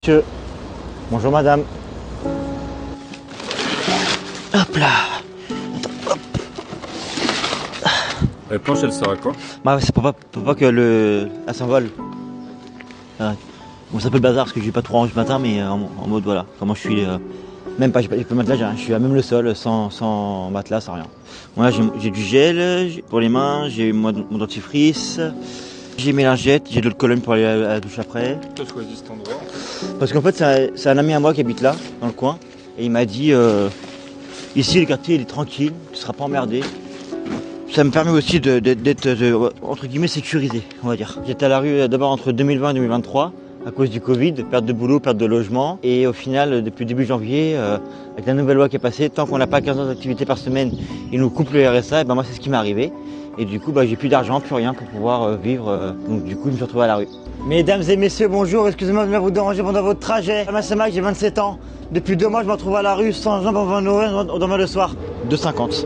Monsieur. Bonjour madame. Hop là. La planche, elle sert à quoi? Bah, c'est pour pas que elle s'envole. Bon, c'est un peu le bazar parce que j'ai pas trop rangé ce matin, mais en mode voilà, comment je suis. Même pas, j'ai pas de matelas, je suis à même le sol, sans matelas, sans rien. Bon, là, j'ai du gel pour les mains, j'ai mon dentifrice, j'ai mes lingettes, j'ai de l'eau de Cologne pour aller à la douche après. Tu as choisi cet endroit en fait? Parce qu'en fait, c'est un ami à moi qui habite là, dans le coin, et il m'a dit ici, le quartier, il est tranquille, tu seras pas emmerdé. Ça me permet aussi d'être entre guillemets sécurisé, on va dire. J'étais à la rue d'abord entre 2020 et 2023 à cause du Covid, perte de boulot, perte de logement. Et au final, depuis début janvier, avec la nouvelle loi qui est passée, tant qu'on n'a pas 15 heures d'activité par semaine, ils nous coupent le RSA. Et ben moi, c'est ce qui m'est arrivé. Et du coup, j'ai plus d'argent, plus rien pour pouvoir vivre. Donc du coup, je me suis retrouvé à la rue. Mesdames et messieurs, bonjour. Excusez-moi de venir vous déranger pendant votre trajet. C'est Mac, j'ai 27 ans. Depuis 2 mois, je me retrouve à la rue sans jambes avant Noël, on dormait le soir. 2,50.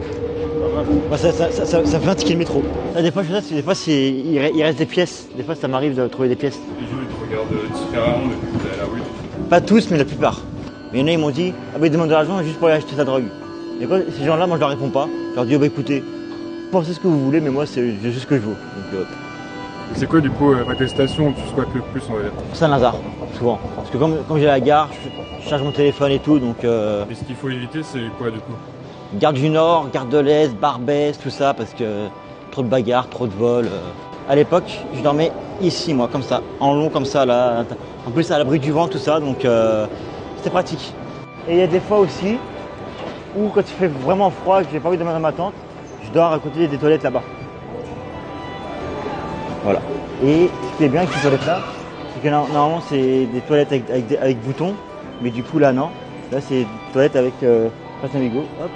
Moi, ça me fait un ticket le métro. Là, des fois, je sais, des fois, il reste des pièces. Des fois, ça m'arrive de trouver des pièces. Les gens, ils te regardent différemment depuis que tu es à la rue. Pas tous, mais la plupart. Mais il y en a, ils m'ont dit, ah bah, ils demandent de l'argent juste pour aller acheter sa drogue. Et quoi, ces gens-là, moi, je leur réponds pas. Je leur dis, oh bah écoutez, pensez ce que vous voulez, mais moi, c'est juste ce que je veux. Donc, C'est quoi du coup l'attestation où tu squattes le plus, on va dire? Saint-Lazare, souvent. Parce que comme j'ai la gare, je charge mon téléphone et tout, donc Et ce qu'il faut éviter, c'est quoi du coup? Gare du Nord, Gare de l'Est, Barbès, tout ça, parce que trop de bagarres, trop de vols. À l'époque, je dormais ici, moi, comme ça, en long, comme ça, là. En plus, à l'abri du vent, tout ça, donc c'était pratique. Et il y a des fois aussi où, quand il fait vraiment froid, que j'ai pas envie de dormir dans ma tente, je dors à côté des toilettes là-bas. Voilà. Et ce qui est bien avec ces toilettes-là, c'est que normalement, c'est des toilettes avec boutons, mais du coup, là, non. Là, c'est des toilettes avec Passe Navigo, hop.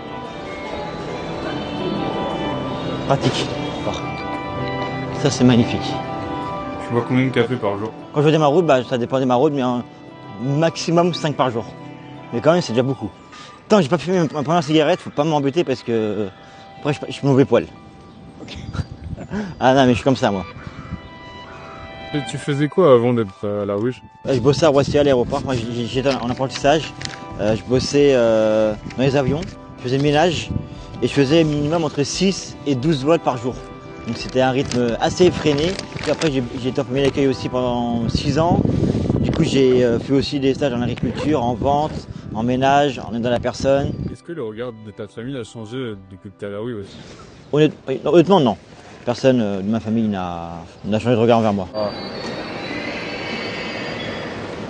Pratique. Ça, c'est magnifique. Tu bois combien de café par jour? Quand je faisais ma route, ça dépend des maraudes, mais un maximum 5 par jour. Mais quand même, c'est déjà beaucoup. Tant que j'ai pas fumé ma première cigarette, faut pas m'embêter parce que après, je suis mauvais poil. Ah non, mais je suis comme ça, moi. Et tu faisais quoi avant d'être à la rue? Je bossais à Roissy à l'aéroport. Moi, j'étais en apprentissage. Je bossais dans les avions. Je faisais le ménage. Et je faisais minimum entre 6 et 12 vols par jour. Donc c'était un rythme assez effréné. Puis après j'ai été en premier d'accueil aussi pendant 6 ans. Du coup j'ai fait aussi des stages en agriculture, en vente, en ménage, en aide à la personne. Est-ce que le regard de ta famille a changé depuis que tu es à la rue aussi? Honnêtement non. Personne de ma famille n'a changé de regard envers moi. Ah.